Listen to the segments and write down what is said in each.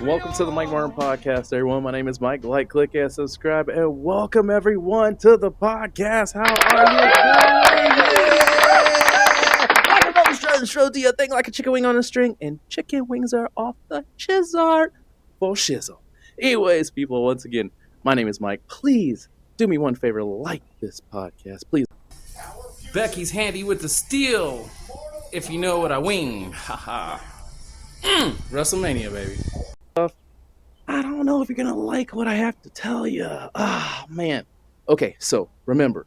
Welcome to the Mike Martin Podcast, everyone. My name is Mike. Like, click, and subscribe, and welcome everyone to the podcast. How are you doing? Microphone's trying to show you a thing like a chicken wing on a string, and chicken wings are off the chizzard for shizzle. Anyways, people, once again, my name is Mike. Please do me one favor, like this podcast, please. Becky's handy with the steel, if you know what I mean. Haha. WrestleMania, baby. I don't know if you're gonna like what I have to tell you. Ah, man. Okay, so remember,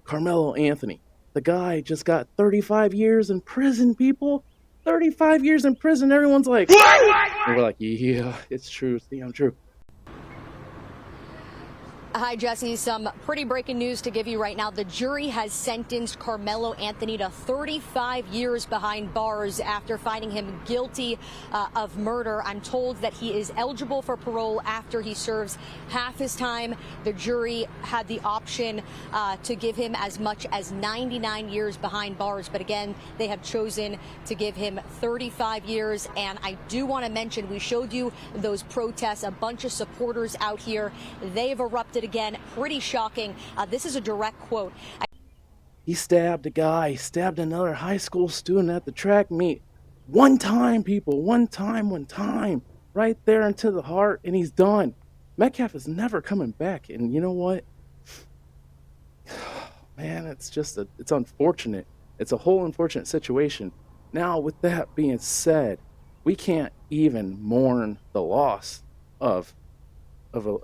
Carmelo Anthony, the guy just got 35 years in prison, people. 35 years in prison. Everyone's like, and we're like, yeah, it's true. See, I'm true. Hi, Jesse. Some pretty breaking news to give you right now. The jury has sentenced Carmelo Anthony to 35 years behind bars after finding him guilty of murder. I'm told that he is eligible for parole after he serves half his time. The jury had the option to give him as much as 99 years behind bars. But again, they have chosen to give him 35 years. And I do want to mention, we showed you those protests, a bunch of supporters out here. They've erupted again. Pretty shocking. This is a direct quote. He stabbed a guy. He stabbed another high school student at the track meet. One time, people. One time. Right there into the heart, and he's done. Metcalf is never coming back. And you know what? Man, it's unfortunate. It's a whole unfortunate situation. Now, with that being said, we can't even mourn the loss of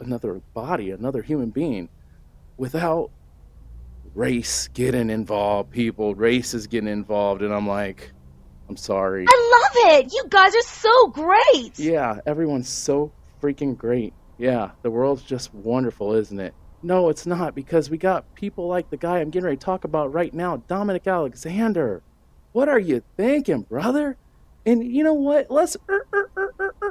another body, another human being, without race getting involved, people. Race is getting involved, and I'm like, I'm sorry. I love it! You guys are so great! Yeah, everyone's so freaking great. Yeah, the world's just wonderful, isn't it? No, it's not, because we got people like the guy I'm getting ready to talk about right now, Dominic Alexander. What are you thinking, brother? And you know what? Let's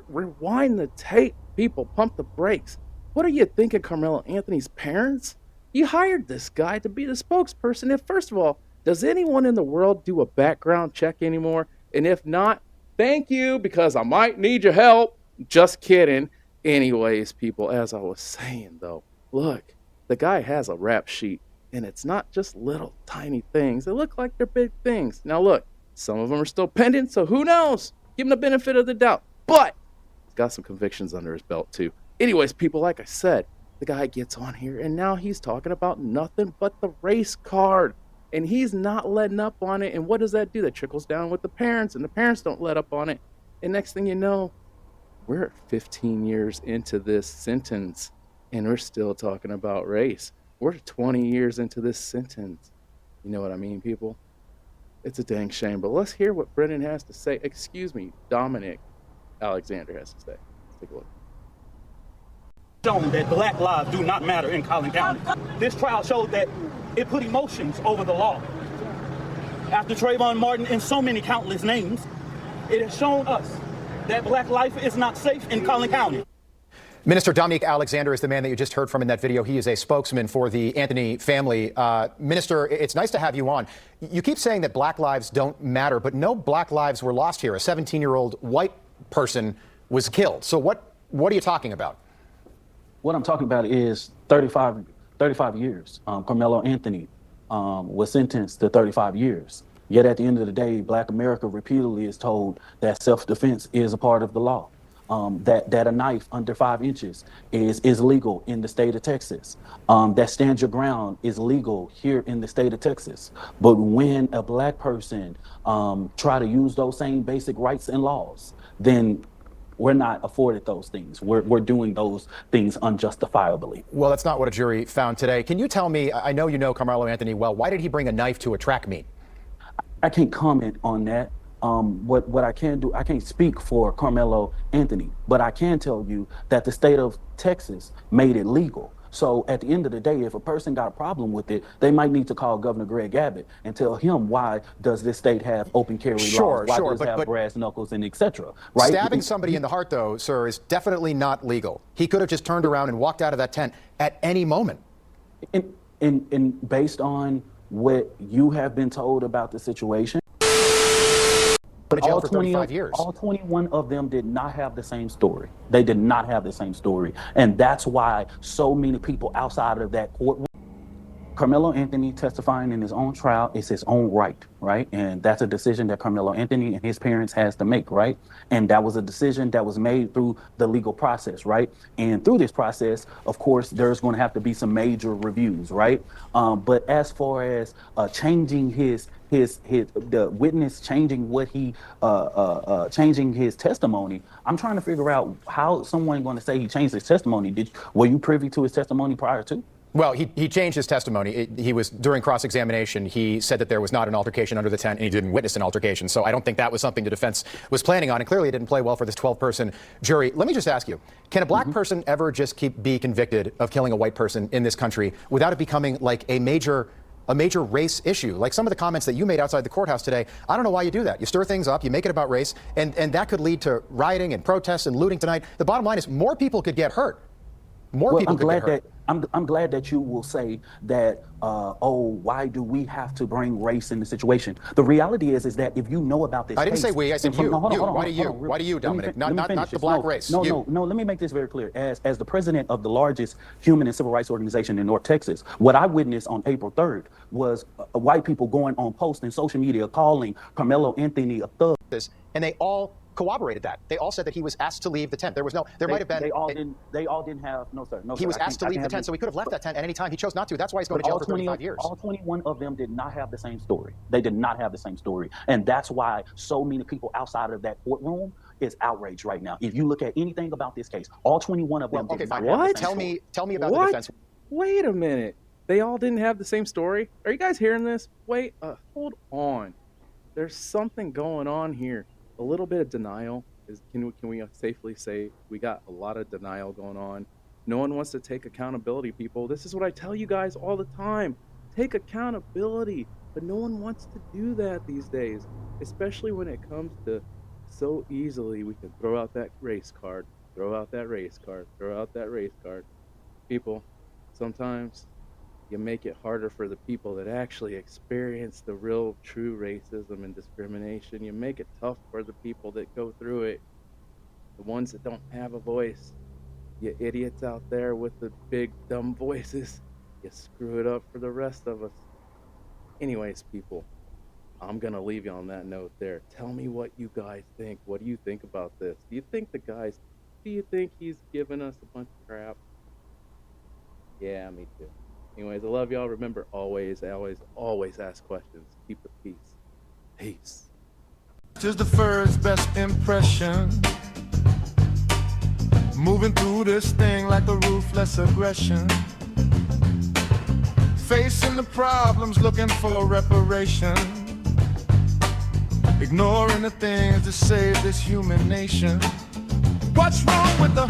rewind the tape. People, pump the brakes. What are you thinking, Carmelo Anthony's parents? You hired this guy to be the spokesperson. And first of all, does anyone in the world do a background check anymore? And if not, thank you, because I might need your help. Just kidding. Anyways, people, as I was saying, though, look, the guy has a rap sheet, and it's not just little tiny things. They look like they're big things. Now, look, some of them are still pending, so who knows? Give him the benefit of the doubt. But he's got some convictions under his belt, too. Anyways, people, like I said, the guy gets on here, and now he's talking about nothing but the race card. And he's not letting up on it. And what does that do? That trickles down with the parents, and the parents don't let up on it. And next thing you know, we're at 15 years into this sentence, and we're still talking about race. We're 20 years into this sentence. You know what I mean, people? It's a dang shame. But let's hear what Brendan has to say. Excuse me, Dominic Alexander has to say. Let's take a look. Shown that black lives do not matter in Collin County. This trial showed that it put emotions over the law. After Trayvon Martin and so many countless names, it has shown us that black life is not safe in Collin County. Minister Dominic Alexander is the man that you just heard from in that video. He is a spokesman for the Anthony family. Minister, it's nice to have you on. You keep saying that black lives don't matter, but no black lives were lost here. A 17-year-old white person was killed. So what are you talking about? What I'm talking about is 35 years. Carmelo Anthony was sentenced to 35 years. Yet at the end of the day, Black America repeatedly is told that self-defense is a part of the law. That a knife under 5 inches is legal in the state of Texas. That stand your ground is legal here in the state of Texas. But when a black person try to use those same basic rights and laws, then we're not afforded those things. We're doing those things unjustifiably. Well, that's not what a jury found today. Can you tell me, I know you know Carmelo Anthony well, why did he bring a knife to a track meet? I can't comment on that. What I can do, I can't speak for Carmelo Anthony, but I can tell you that the state of Texas made it legal. So at the end of the day, if a person got a problem with it, they might need to call Governor Greg Abbott and tell him, why does this state have open carry laws? Why does it have brass knuckles and et cetera, right? Stabbing somebody in the heart, though, sir, is definitely not legal. He could have just turned around and walked out of that tent at any moment. And based on what you have been told about the situation, But to jail for 35 years. all 21 of them did not have the same story. They did not have the same story. And that's why so many people outside of that courtroom. Carmelo Anthony testifying in his own trial is his own right? And that's a decision that Carmelo Anthony and his parents has to make, right? And that was a decision that was made through the legal process, right? And through this process, of course, there's going to have to be some major reviews, right? But as far as changing the witness changing what he changing his testimony, I'm trying to figure out how someone going to say he changed his testimony. Were you privy to his testimony prior to? Well, he changed his testimony. He was, during cross-examination, he said that there was not an altercation under the tent, and he didn't witness an altercation. So I don't think that was something the defense was planning on, and clearly it didn't play well for this 12-person jury. Let me just ask you, can a black person ever just be convicted of killing a white person in this country without it becoming like a major race issue? Like some of the comments that you made outside the courthouse today, I don't know why you do that. You stir things up, you make it about race, and that could lead to rioting and protests and looting tonight. The bottom line is more people could get hurt. More people could get hurt. I'm glad that you will say that, why do we have to bring race in the situation? The reality is that if you know about this I didn't case, say we, I said you. Why do you? Why do you, Dominic? Not the black race. No, let me make this very clear. As the president of the largest human and civil rights organization in North Texas, what I witnessed on April 3rd was white people going on posts in social media calling Carmelo Anthony a thug. And they all corroborated that. They all said that he was asked to leave the tent. There might have been. They all didn't have. No, sir. He was asked to leave the tent, so he could have left that tent at any time. He chose not to. That's why he's going to jail for 35 years. All 21 of them did not have the same story. They did not have the same story, and that's why so many people outside of that courtroom is outraged right now. If you look at anything about this case, all 21 of them did not have the same story. Tell me about the defense. Wait a minute. They all didn't have the same story? Are you guys hearing this? Wait, hold on. There's something going on here. A little bit of denial. Can we safely say we got a lot of denial going on? No one wants to take accountability, people. This is what I tell you guys all the time. Take accountability. But no one wants to do that these days, especially when it comes to so easily we can throw out that race card, throw out that race card, throw out that race card. People, sometimes you make it harder for the people that actually experience the real true racism and discrimination. You make it tough for the people that go through it, the ones that don't have a voice. You idiots out there with the big dumb voices, you screw it up for the rest of us. Anyways, people, I'm gonna leave you on that note there. Tell me what you guys think. What do you think about this? Do you think he's giving us a bunch of crap? Yeah, me too. Anyways, I love y'all. Remember, always ask questions. Keep the peace. Peace. Just the first best impression. Moving through this thing like a ruthless aggression. Facing the problems, looking for reparation. Ignoring the things that save this human nation. What's wrong with the